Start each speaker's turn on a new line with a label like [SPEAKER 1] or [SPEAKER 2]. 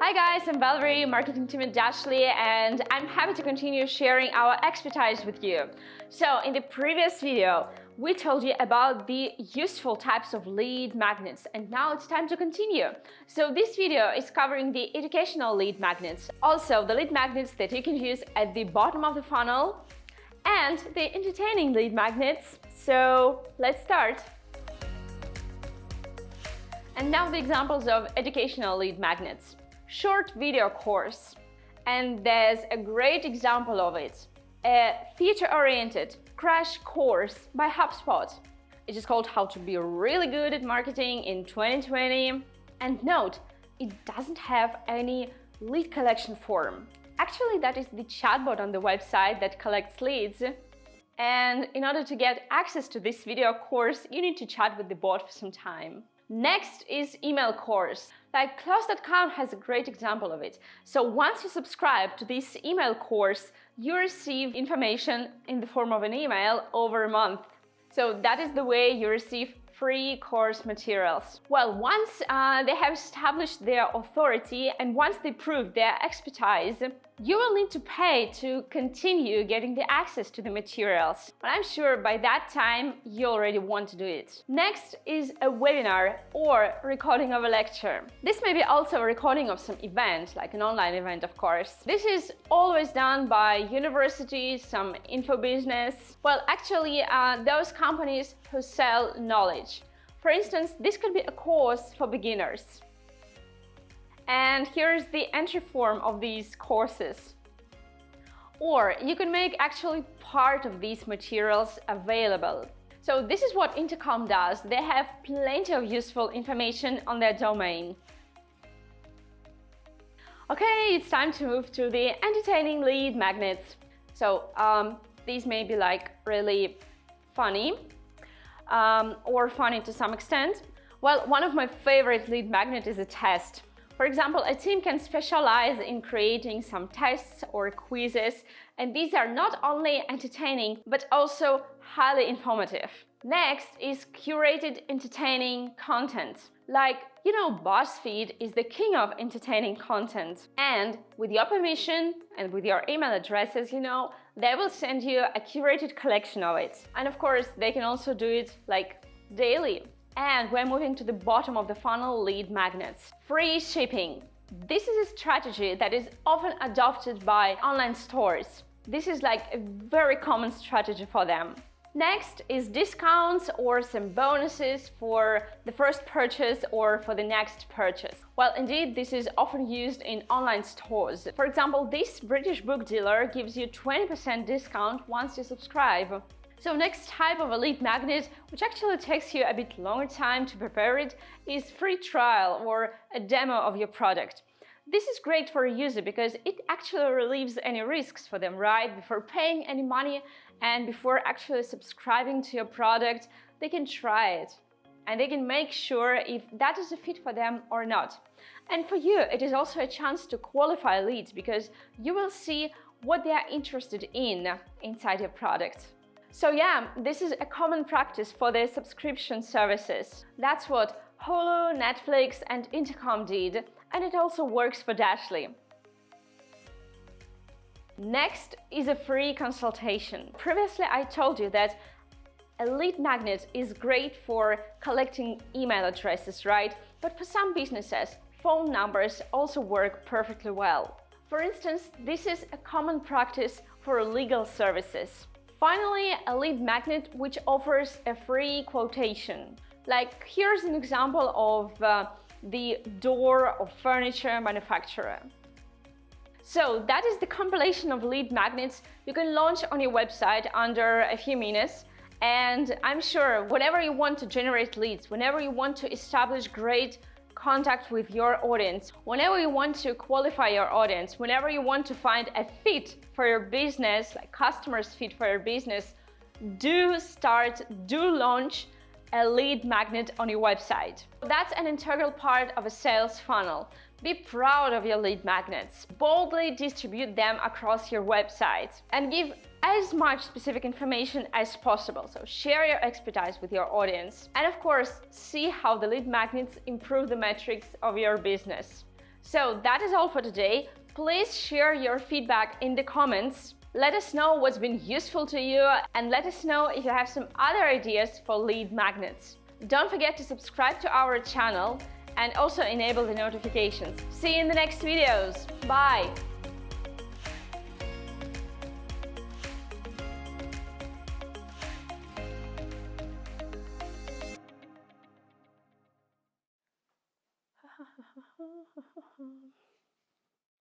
[SPEAKER 1] Hi guys, I'm Valerie, marketing team at Dashly, and I'm happy to continue sharing our expertise with you. So in the previous video, we told you about the useful types of lead magnets, and now it's time to continue. So this video is covering the educational lead magnets, also the lead magnets that you can use at the bottom of the funnel, and the entertaining lead magnets. So let's start. And now the examples of educational lead magnets. Short video course, and there's a great example of it. A feature-oriented crash course by HubSpot. It is called How to Be Really Good at Marketing in 2020. And note, it doesn't have any lead collection form. Actually, that is the chatbot on the website that collects leads. And in order to get access to this video course, you need to chat with the bot for some time. Next is email course. Like Close.com has a great example of it. So once you subscribe to this email course, you receive information in the form of an email over a month. So that is the way you receive free course materials. Well, once they have established their authority and once they prove their expertise, you will need to pay to continue getting the access to the materials. But I'm sure by that time you already want to do it. Next is a webinar or recording of a lecture. This may be also a recording of some event, like an online event, of course. This is always done by universities, some info business. Well, actually, those companies who sell knowledge. For instance, this could be a course for beginners. And here's the entry form of these courses. Or you can make actually part of these materials available. So this is what Intercom does. They have plenty of useful information on their domain. Okay, it's time to move to the entertaining lead magnets. So these may be like really funny or funny to some extent. Well, one of my favorite lead magnets is a test. For example, a team can specialize in creating some tests or quizzes, and these are not only entertaining, but also highly informative. Next is curated entertaining content. Like, you know, BuzzFeed is the king of entertaining content. And with your permission and with your email addresses, you know, they will send you a curated collection of it. And of course, they can also do it like daily. And we're moving to the bottom of the funnel, lead magnets. Free shipping. This is a strategy that is often adopted by online stores. This is like a very common strategy for them. Next is discounts or some bonuses for the first purchase or for the next purchase. Well, indeed, this is often used in online stores. For example, this British book dealer gives you 20% discount once you subscribe. So next type of a lead magnet, which actually takes you a bit longer time to prepare it, is free trial or a demo of your product. This is great for a user because it actually relieves any risks for them, right? Before paying any money and before actually subscribing to your product, they can try it and they can make sure if that is a fit for them or not. And for you, it is also a chance to qualify leads because you will see what they are interested in inside your product. So yeah, this is a common practice for the subscription services. That's what Hulu, Netflix, and Intercom did, and it also works for Dashly. Next is a free consultation. Previously, I told you that a lead magnet is great for collecting email addresses, right? But for some businesses, phone numbers also work perfectly well. For instance, this is a common practice for legal services. Finally, a lead magnet which offers a free quotation. Like here's an example of the door or furniture manufacturer. So that is the compilation of lead magnets you can launch on your website under a few minutes. And I'm sure whenever you want to generate leads, whenever you want to establish great contact with your audience, whenever you want to qualify your audience, whenever you want to find a fit for your business, like customers fit for your business, do launch a lead magnet on your website. That's an integral part of a sales funnel. Be proud of your lead magnets. Boldly distribute them across your website and give as much specific information as possible. So share your expertise with your audience. And of course, see how the lead magnets improve the metrics of your business. So that is all for today. Please share your feedback in the comments. Let us know what's been useful to you and let us know if you have some other ideas for lead magnets. Don't forget to subscribe to our channel and also enable the notifications. See you in the next videos. Bye!